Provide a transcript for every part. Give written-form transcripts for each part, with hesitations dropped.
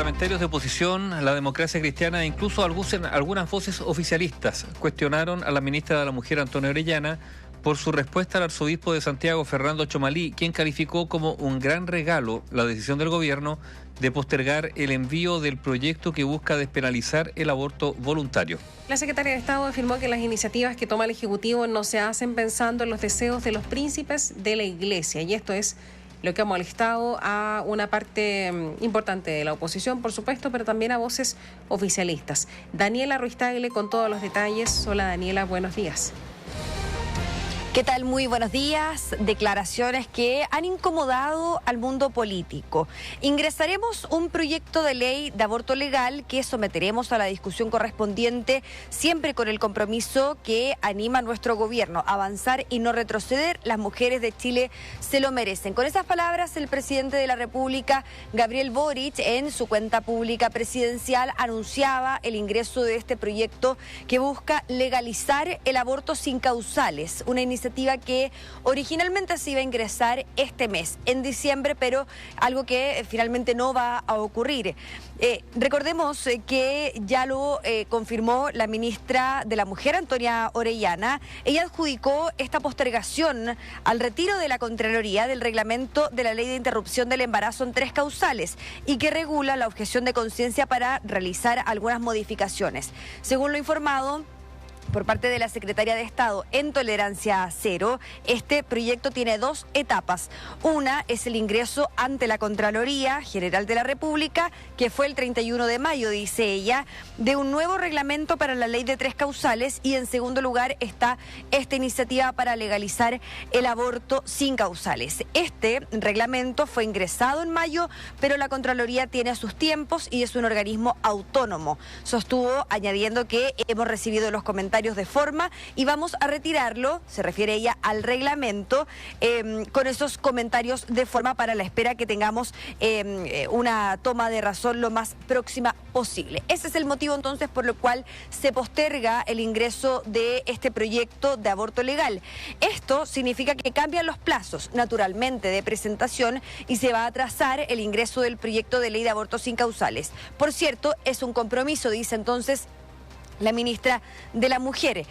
Parlamentarios de oposición, la Democracia Cristiana e incluso algunas voces oficialistas cuestionaron a la ministra de la Mujer, Antonia Orellana, por su respuesta al arzobispo de Santiago, Fernando Tchomalí, quien calificó como un gran regalo la decisión del gobierno de postergar el envío del proyecto que busca despenalizar el aborto voluntario. La secretaria de Estado afirmó que las iniciativas que toma el Ejecutivo no se hacen pensando en los deseos de los príncipes de la Iglesia, y esto es lo que ha molestado a una parte importante de la oposición, por supuesto, pero también a voces oficialistas. Daniela Ruiz Tagle con todos los detalles. Hola Daniela, buenos días. ¿Qué tal? Muy buenos días. Declaraciones que han incomodado al mundo político. Ingresaremos un proyecto de ley de aborto legal que someteremos a la discusión correspondiente, siempre con el compromiso que anima nuestro gobierno, avanzar y no retroceder. Las mujeres de Chile se lo merecen. Con esas palabras, el presidente de la República, Gabriel Boric, en su cuenta pública presidencial, anunciaba el ingreso de este proyecto que busca legalizar el aborto sin causales, una iniciativa que originalmente se iba a ingresar este mes, en diciembre, pero algo que finalmente no va a ocurrir. Recordemos que ya lo confirmó la ministra de la Mujer, Antonia Orellana. Ella adjudicó esta postergación al retiro de la Contraloría del reglamento de la Ley de Interrupción del Embarazo en 3 causales y que regula la objeción de conciencia para realizar algunas modificaciones. Según lo informado por parte de la Secretaría de Estado en Tolerancia Cero, este proyecto tiene 2 etapas. Una es el ingreso ante la Contraloría General de la República, que fue el 31 de mayo, dice ella, de un nuevo reglamento para la ley de 3 causales, y en segundo lugar está esta iniciativa para legalizar el aborto sin causales. Este reglamento fue ingresado en mayo, pero la Contraloría tiene sus tiempos y es un organismo autónomo. Sostuvo, añadiendo que hemos recibido los comentarios de forma y vamos a retirarlo, se refiere ella al reglamento, con esos comentarios de forma para la espera que tengamos una toma de razón lo más próxima posible. Ese es el motivo entonces por el cual se posterga el ingreso de este proyecto de aborto legal. Esto significa que cambian los plazos, naturalmente, de presentación, y se va a atrasar el ingreso del proyecto de ley de aborto sin causales. Por cierto, es un compromiso, dice entonces la ministra de la Mujer.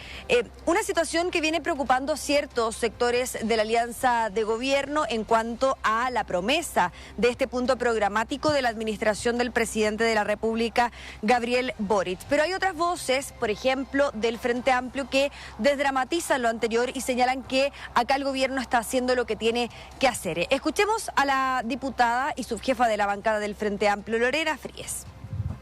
Una situación que viene preocupando a ciertos sectores de la alianza de gobierno en cuanto a la promesa de este punto programático de la administración del presidente de la República, Gabriel Boric. Pero hay otras voces, por ejemplo, del Frente Amplio, que desdramatizan lo anterior y señalan que acá el gobierno está haciendo lo que tiene que hacer. Escuchemos a la diputada y subjefa de la bancada del Frente Amplio, Lorena Fríes.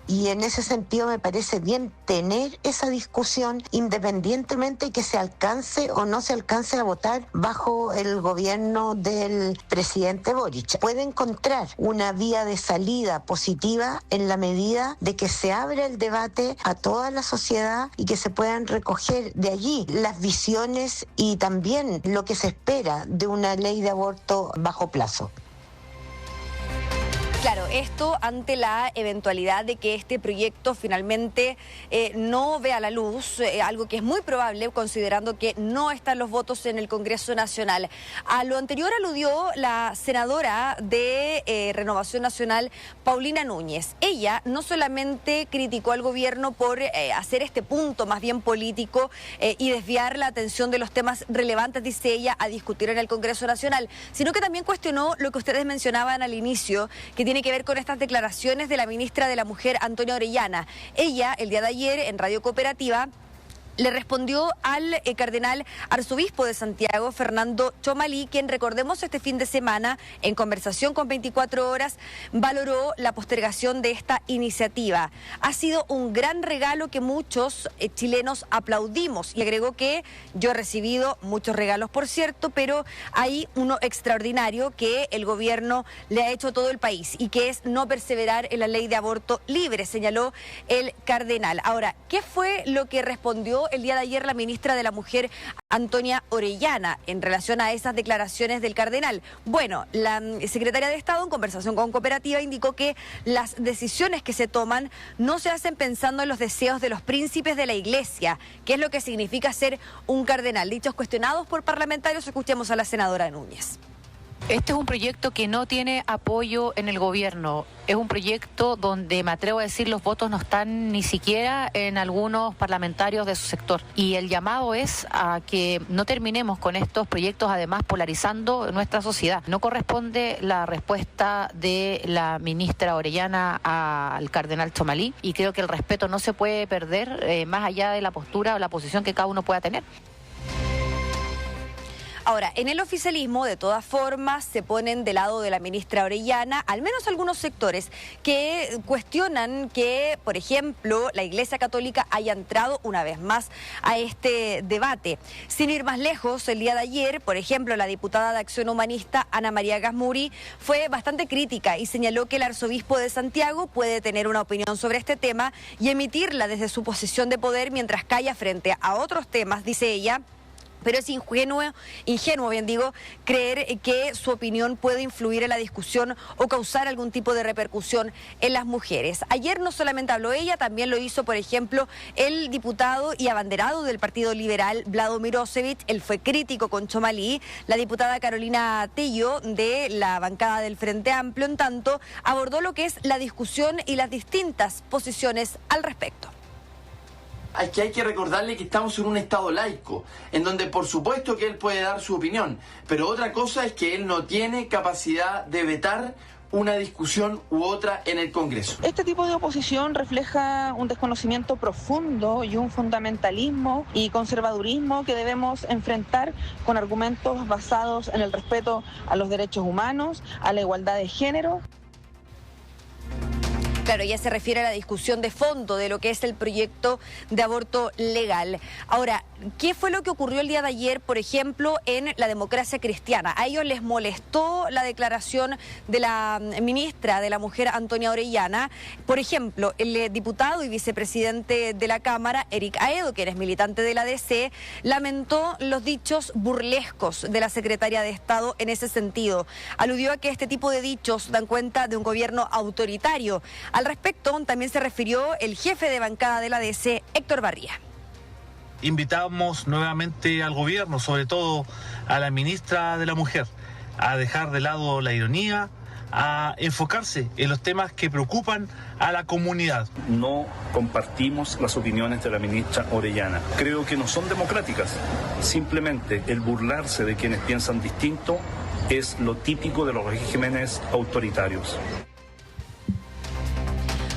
Y en ese sentido me parece bien tener esa discusión independientemente que se alcance o no se alcance a votar bajo el gobierno del presidente Boric. Puede encontrar una vía de salida positiva en la medida de que se abra el debate a toda la sociedad y que se puedan recoger de allí las visiones y también lo que se espera de una ley de aborto bajo plazo. Claro, esto ante la eventualidad de que este proyecto finalmente no vea la luz, algo que es muy probable considerando que no están los votos en el Congreso Nacional. A lo anterior aludió la senadora de Renovación Nacional, Paulina Núñez. Ella no solamente criticó al gobierno por hacer este punto más bien político y desviar la atención de los temas relevantes, dice ella, a discutir en el Congreso Nacional, sino que también cuestionó lo que ustedes mencionaban al inicio, que tiene que ver con estas declaraciones de la ministra de la Mujer, Antonia Orellana. Ella, el día de ayer, en Radio Cooperativa, le respondió al cardenal arzobispo de Santiago, Fernando Tchomalí, quien, recordemos, este fin de semana, en conversación con 24 horas, valoró la postergación de esta iniciativa. Ha sido un gran regalo que muchos chilenos aplaudimos, y agregó que yo he recibido muchos regalos, por cierto, pero hay uno extraordinario que el gobierno le ha hecho a todo el país y que es no perseverar en la ley de aborto libre, señaló el cardenal. Ahora, ¿qué fue lo que respondió el día de ayer la ministra de la Mujer, Antonia Orellana, en relación a esas declaraciones del cardenal? Bueno, la secretaria de Estado, en conversación con Cooperativa, indicó que las decisiones que se toman no se hacen pensando en los deseos de los príncipes de la Iglesia, que es lo que significa ser un cardenal. Dichos cuestionados por parlamentarios, escuchemos a la senadora Núñez. Este es un proyecto que no tiene apoyo en el gobierno. Es un proyecto donde, me atrevo a decir, los votos no están ni siquiera en algunos parlamentarios de su sector. Y el llamado es a que no terminemos con estos proyectos, además polarizando nuestra sociedad. No corresponde la respuesta de la ministra Orellana al cardenal Tchomalí, y creo que el respeto no se puede perder más allá de la postura o la posición que cada uno pueda tener. Ahora, en el oficialismo, de todas formas, se ponen del lado de la ministra Orellana, al menos algunos sectores que cuestionan que, por ejemplo, la Iglesia Católica haya entrado una vez más a este debate. Sin ir más lejos, el día de ayer, por ejemplo, la diputada de Acción Humanista, Ana María Gasmuri, fue bastante crítica y señaló que el arzobispo de Santiago puede tener una opinión sobre este tema y emitirla desde su posición de poder mientras calla frente a otros temas, dice ella. Pero es ingenuo, creer que su opinión puede influir en la discusión o causar algún tipo de repercusión en las mujeres. Ayer no solamente habló ella, también lo hizo, por ejemplo, el diputado y abanderado del Partido Liberal, Vlado Mirosevic. Él fue crítico con Tchomalí. La diputada Carolina Tello, de la bancada del Frente Amplio, en tanto, abordó lo que es la discusión y las distintas posiciones al respecto. Hay que recordarle que estamos en un estado laico, en donde por supuesto que él puede dar su opinión, pero otra cosa es que él no tiene capacidad de vetar una discusión u otra en el Congreso. Este tipo de oposición refleja un desconocimiento profundo y un fundamentalismo y conservadurismo que debemos enfrentar con argumentos basados en el respeto a los derechos humanos, a la igualdad de género. Claro, ya se refiere a la discusión de fondo de lo que es el proyecto de aborto legal. Ahora, ¿qué fue lo que ocurrió el día de ayer, por ejemplo, en la Democracia Cristiana? A ellos les molestó la declaración de la ministra de la Mujer, Antonia Orellana. Por ejemplo, el diputado y vicepresidente de la Cámara, Eric Aedo, que es militante de la DC, lamentó los dichos burlescos de la secretaria de Estado en ese sentido. Aludió a que este tipo de dichos dan cuenta de un gobierno autoritario. Al respecto, también se refirió el jefe de bancada de la DC, Héctor Barría. Invitamos nuevamente al gobierno, sobre todo a la ministra de la Mujer, a dejar de lado la ironía, a enfocarse en los temas que preocupan a la comunidad. No compartimos las opiniones de la ministra Orellana. Creo que no son democráticas. Simplemente el burlarse de quienes piensan distinto es lo típico de los regímenes autoritarios.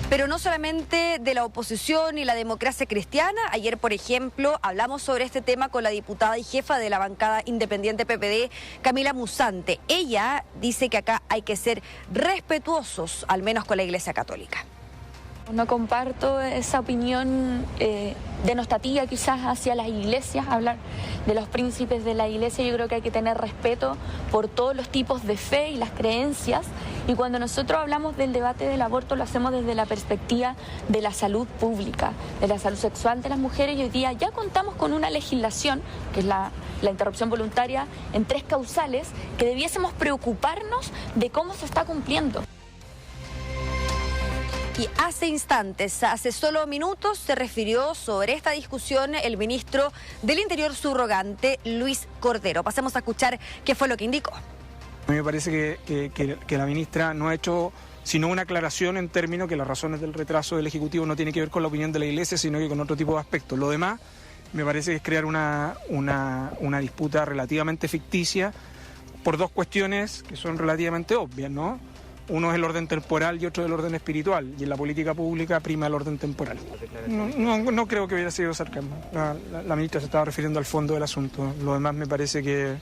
Pero no solamente de la oposición y la Democracia Cristiana. Ayer, por ejemplo, hablamos sobre este tema con la diputada y jefa de la bancada independiente PPD, Camila Musante. Ella dice que acá hay que ser respetuosos, al menos con la Iglesia Católica. No comparto esa opinión denostativa quizás hacia las iglesias, hablar de los príncipes de la iglesia. Yo creo que hay que tener respeto por todos los tipos de fe y las creencias, y cuando nosotros hablamos del debate del aborto lo hacemos desde la perspectiva de la salud pública, de la salud sexual de las mujeres, y hoy día ya contamos con una legislación, que es la interrupción voluntaria en 3 causales, que debiésemos preocuparnos de cómo se está cumpliendo. Y hace instantes, hace solo minutos, se refirió sobre esta discusión el ministro del Interior subrogante, Luis Cordero. Pasemos a escuchar qué fue lo que indicó. A mí me parece que la ministra no ha hecho sino una aclaración en términos que las razones del retraso del Ejecutivo no tienen que ver con la opinión de la Iglesia, sino que con otro tipo de aspectos. Lo demás me parece que es crear una disputa relativamente ficticia por 2 cuestiones que son relativamente obvias, ¿no? Uno es el orden temporal y otro el orden espiritual, y en la política pública prima el orden temporal. No creo que hubiera sido sarcasmo. La ministra se estaba refiriendo al fondo del asunto. Lo demás me parece que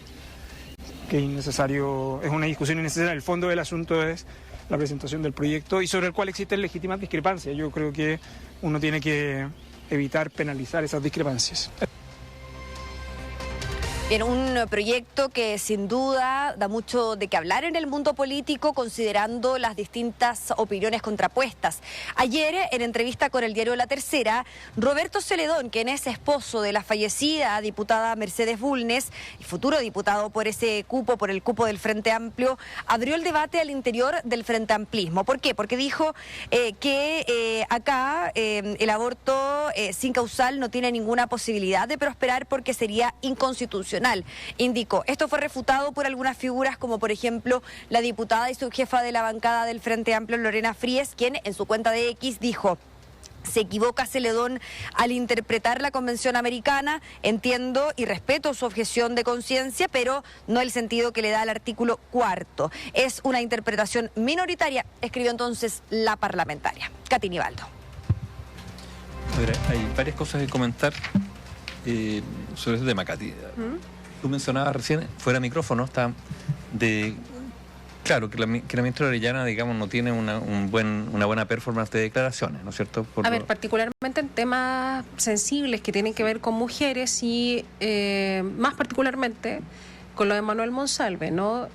es innecesario, es una discusión innecesaria. El fondo del asunto es la presentación del proyecto y sobre el cual existen legítimas discrepancias. Yo creo que uno tiene que evitar penalizar esas discrepancias. Bien, un proyecto que sin duda da mucho de qué hablar en el mundo político, considerando las distintas opiniones contrapuestas. Ayer, en entrevista con el diario La Tercera, Roberto Celedón, quien es esposo de la fallecida diputada Mercedes Bulnes, y futuro diputado por ese cupo, por el cupo del Frente Amplio, abrió el debate al interior del Frente Amplismo. ¿Por qué? Porque dijo que acá el aborto sin causal no tiene ninguna posibilidad de prosperar porque sería inconstitucional. Constitucional. Indicó, esto fue refutado por algunas figuras como por ejemplo la diputada y subjefa de la bancada del Frente Amplio, Lorena Fries, quien en su cuenta de X dijo: se equivoca Celedón al interpretar la Convención Americana, entiendo y respeto su objeción de conciencia, pero no el sentido que le da el artículo 4. Es una interpretación minoritaria, escribió entonces la parlamentaria. Katy Nivaldo. Hay varias cosas que comentar sobre ese tema, Katy. Tú mencionabas recién, fuera de micrófono, claro, que la ministra Orellana, digamos, no tiene una buena performance de declaraciones, ¿no es cierto? Particularmente en temas sensibles que tienen que ver con mujeres y más particularmente con lo de Manuel Monsalve, ¿no?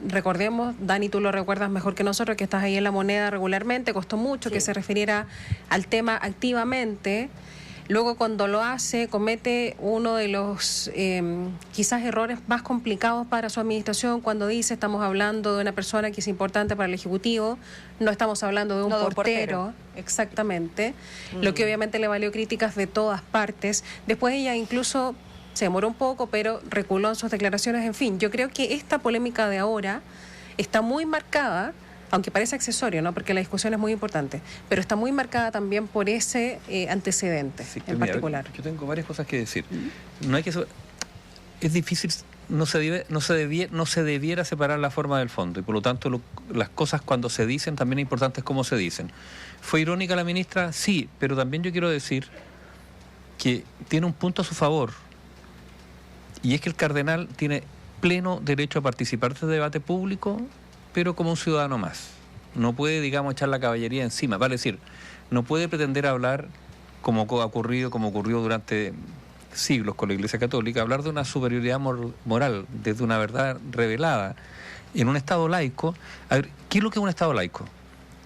Recordemos, Dani, tú lo recuerdas mejor que nosotros, que estás ahí en La Moneda regularmente, costó mucho que se refiriera al tema activamente. Luego, cuando lo hace, comete uno de los quizás errores más complicados para su administración cuando dice: estamos hablando de una persona que es importante para el Ejecutivo, no estamos hablando de un portero. Exactamente, lo que obviamente le valió críticas de todas partes. Después ella incluso se demoró un poco, pero reculó en sus declaraciones. En fin, yo creo que esta polémica de ahora está muy marcada, aunque parece accesorio, ¿no? Porque la discusión es muy importante, pero está muy marcada también por ese antecedente en particular. Yo tengo varias cosas que decir. No hay que es difícil, no se debiera separar la forma del fondo, y por lo tanto las cosas cuando se dicen también es importante cómo se dicen. ¿Fue irónica la ministra? Sí, pero también yo quiero decir que tiene un punto a su favor, y es que el cardenal tiene pleno derecho a participar de este debate público, pero como un ciudadano más. No puede, digamos, echar la caballería encima. Vale decir, no puede pretender hablar como ocurrió durante siglos con la Iglesia Católica, hablar de una superioridad moral, desde una verdad revelada. En un Estado laico, a ver, ¿qué es lo que es un Estado laico?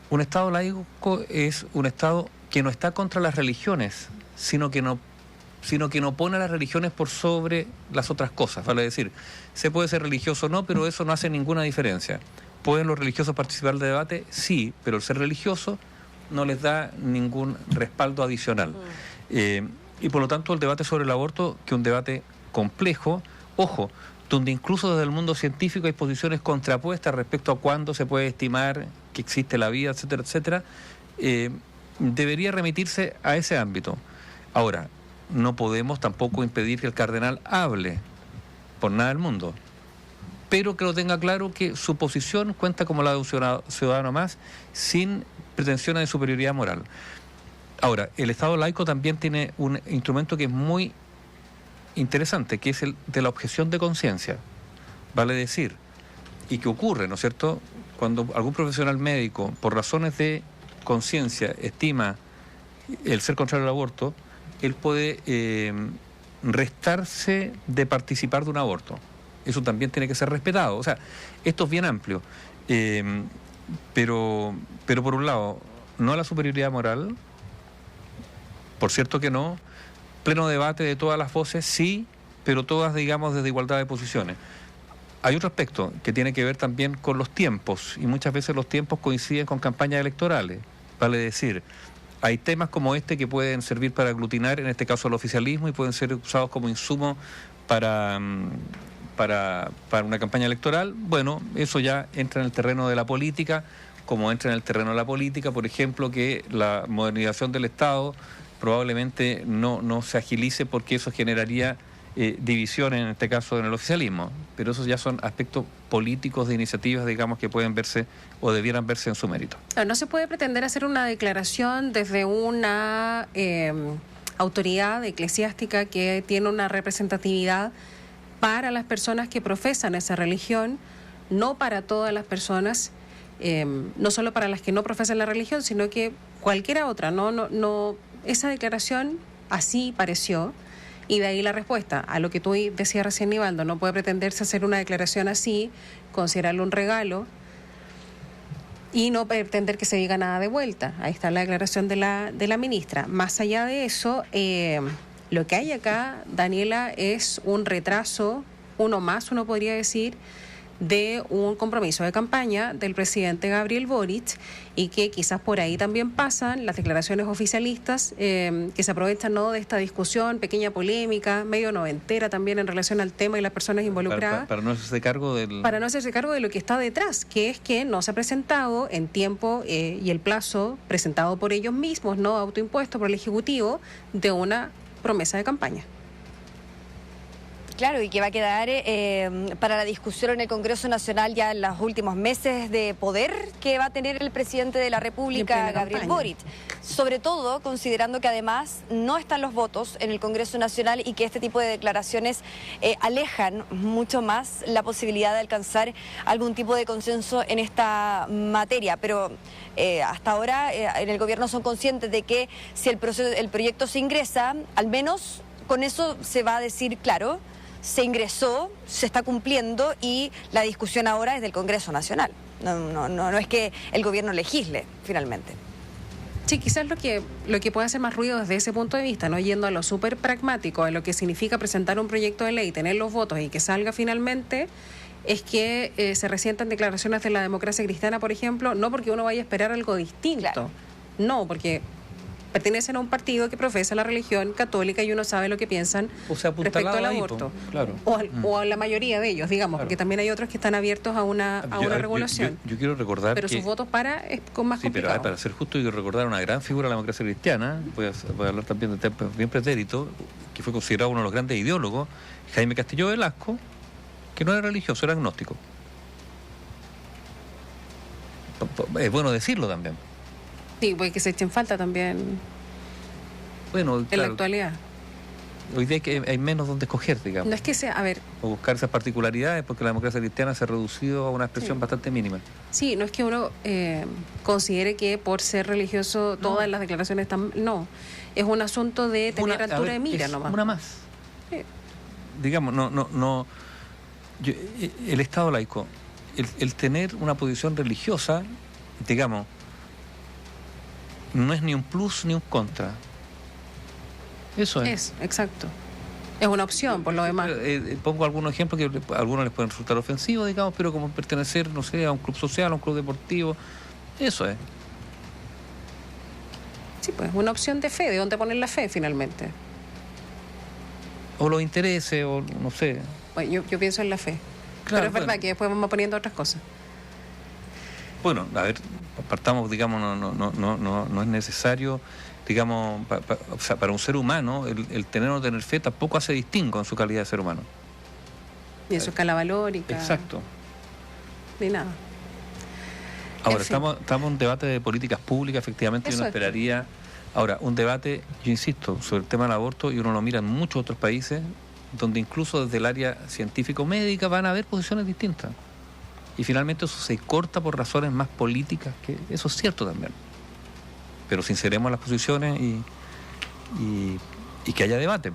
Un Estado laico es un Estado que no está contra las religiones, sino que no pone a las religiones por sobre las otras cosas. Vale decir, se puede ser religioso o no, pero eso no hace ninguna diferencia. ¿Pueden los religiosos participar del debate? Sí, pero el ser religioso no les da ningún respaldo adicional. Y por lo tanto el debate sobre el aborto, que es un debate complejo, ojo, donde incluso desde el mundo científico hay posiciones contrapuestas respecto a cuándo se puede estimar que existe la vida, etcétera, etcétera, debería remitirse a ese ámbito. Ahora, no podemos tampoco impedir que el cardenal hable, por nada del mundo, pero que lo tenga claro que su posición cuenta como la de un ciudadano más, sin pretensiones de superioridad moral. Ahora, el Estado laico también tiene un instrumento que es muy interesante, que es el de la objeción de conciencia. Vale decir, y que ocurre, ¿no es cierto?, cuando algún profesional médico, por razones de conciencia, estima el ser contrario al aborto, él puede restarse de participar de un aborto. Eso también tiene que ser respetado. O sea, esto es bien amplio. Pero por un lado, no a la superioridad moral, por cierto que no, pleno debate de todas las voces, sí, pero todas, digamos, desde igualdad de posiciones. Hay otro aspecto que tiene que ver también con los tiempos, y muchas veces los tiempos coinciden con campañas electorales. Vale decir, hay temas como este que pueden servir para aglutinar, en este caso, al oficialismo, y pueden ser usados como insumo para una campaña electoral. Bueno, eso ya entra en el terreno de la política, como entra en el terreno de la política, por ejemplo, que la modernización del Estado probablemente no se agilice porque eso generaría división, en este caso, en el oficialismo. Pero esos ya son aspectos políticos de iniciativas, digamos, que pueden verse o debieran verse en su mérito. No se puede pretender hacer una declaración desde una autoridad eclesiástica que tiene una representatividad para las personas que profesan esa religión, no para todas las personas, no solo para las que no profesan la religión, sino que cualquiera otra. No, esa declaración así pareció, y de ahí la respuesta a lo que tú decías recién, Nivaldo. No puede pretenderse hacer una declaración así, considerarlo un regalo y no pretender que se diga nada de vuelta. Ahí está la declaración de la ministra. Más allá de eso, lo que hay acá, Daniela, es un retraso, uno más, uno podría decir, de un compromiso de campaña del presidente Gabriel Boric y que quizás por ahí también pasan las declaraciones oficialistas que se aprovechan, ¿no?, de esta discusión, pequeña polémica, medio noventera también en relación al tema y las personas involucradas. Para no hacerse cargo Para no hacerse cargo de lo que está detrás, que es que no se ha presentado en tiempo y el plazo presentado por ellos mismos, no autoimpuesto por el Ejecutivo, de una promesa de campaña. Claro, y que va a quedar para la discusión en el Congreso Nacional ya en los últimos meses de poder que va a tener el presidente de la República, Gabriel Boric. Sobre todo considerando que además no están los votos en el Congreso Nacional y que este tipo de declaraciones alejan mucho más la posibilidad de alcanzar algún tipo de consenso en esta materia. Pero hasta ahora en el gobierno son conscientes de que si el proyecto se ingresa, al menos con eso se va a decir, claro, se ingresó, se está cumpliendo y la discusión ahora es del Congreso Nacional. No es que el gobierno legisle finalmente. Sí, quizás lo que puede hacer más ruido desde ese punto de vista, no yendo a lo súper pragmático, a lo que significa presentar un proyecto de ley, tener los votos y que salga finalmente, es que se resientan declaraciones de la democracia cristiana, por ejemplo, no porque uno vaya a esperar algo distinto, claro. No, porque pertenecen a un partido que profesa la religión católica y uno sabe lo que piensan respecto al aborto. Claro. O a la mayoría de ellos, digamos, claro. Porque también hay otros que están abiertos a una regulación. Yo quiero recordar pero sus votos es con más complicado. Pero para ser justo, yo quiero recordar una gran figura de la democracia cristiana, voy a hablar también de temas bien pretérito, que fue considerado uno de los grandes ideólogos, Jaime Castillo Velasco, que no era religioso, era agnóstico. Es bueno decirlo también. Sí, pues que se echen falta también bueno, en la actualidad. Hoy día hay menos donde escoger, digamos. No es que sea, a ver... O buscar esas particularidades, porque la democracia cristiana se ha reducido a una expresión bastante mínima. Sí, no es que uno considere que por ser religioso todas las declaraciones están... No, es un asunto de tener altura de mira nomás. Una más. Sí. Digamos, el Estado laico, el tener una posición religiosa, digamos, no es ni un plus ni un contra. Eso es. Exacto. Es una opción, por lo demás. Pongo algunos ejemplos que a algunos les pueden resultar ofensivos, digamos, pero como pertenecer, no sé, a un club social, a un club deportivo, eso es. Sí, pues, una opción de fe, de dónde poner la fe finalmente. O los intereses, o no sé. Bueno, yo pienso en la fe. Claro, pero es verdad que después vamos poniendo otras cosas. Bueno, a ver, partamos, digamos, no es necesario, digamos, o sea, para un ser humano, el tener o no tener fe tampoco hace distingo en su calidad de ser humano. Y en su escala valórica. Exacto. Ni nada. Ahora, estamos en un debate de políticas públicas, efectivamente, yo no esperaría. Ahora, un debate, yo insisto, sobre el tema del aborto, y uno lo mira en muchos otros países, donde incluso desde el área científico-médica van a haber posiciones distintas. Y finalmente eso se corta por razones más políticas, que eso es cierto también. Pero sinceremos las posiciones y que haya debate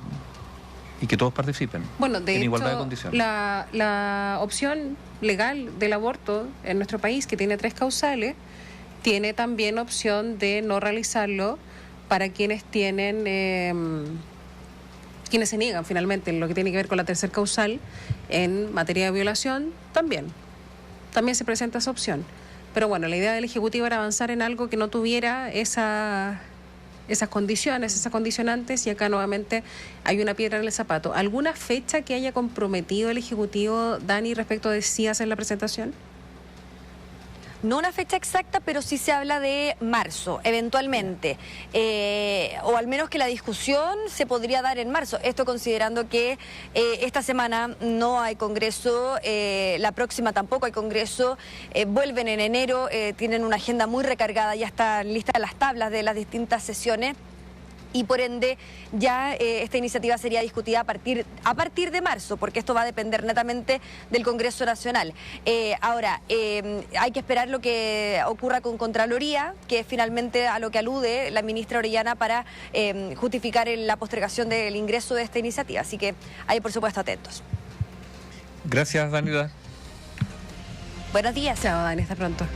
y que todos participen en igualdad de condiciones. La opción legal del aborto en nuestro país, que tiene 3 causales, tiene también opción de no realizarlo para quienes tienen... quienes se niegan finalmente en lo que tiene que ver con la tercer causal en materia de violación, también se presenta esa opción. Pero bueno, la idea del Ejecutivo era avanzar en algo que no tuviera esas condiciones, esas condicionantes, y acá nuevamente hay una piedra en el zapato. ¿Alguna fecha que haya comprometido el Ejecutivo, Dani, respecto de si hacen la presentación? No una fecha exacta, pero sí se habla de marzo, eventualmente. O al menos que la discusión se podría dar en marzo. Esto considerando que esta semana no hay congreso, la próxima tampoco hay congreso, vuelven en enero, tienen una agenda muy recargada, ya están listas las tablas de las distintas sesiones. Y por ende ya esta iniciativa sería discutida a partir de marzo, porque esto va a depender netamente del Congreso Nacional. Ahora, hay que esperar lo que ocurra con Contraloría, que es finalmente a lo que alude la ministra Orellana para justificar la postergación del ingreso de esta iniciativa. Así que ahí, por supuesto, atentos. Gracias, Daniela. Buenos días. Chao, Dani, hasta pronto.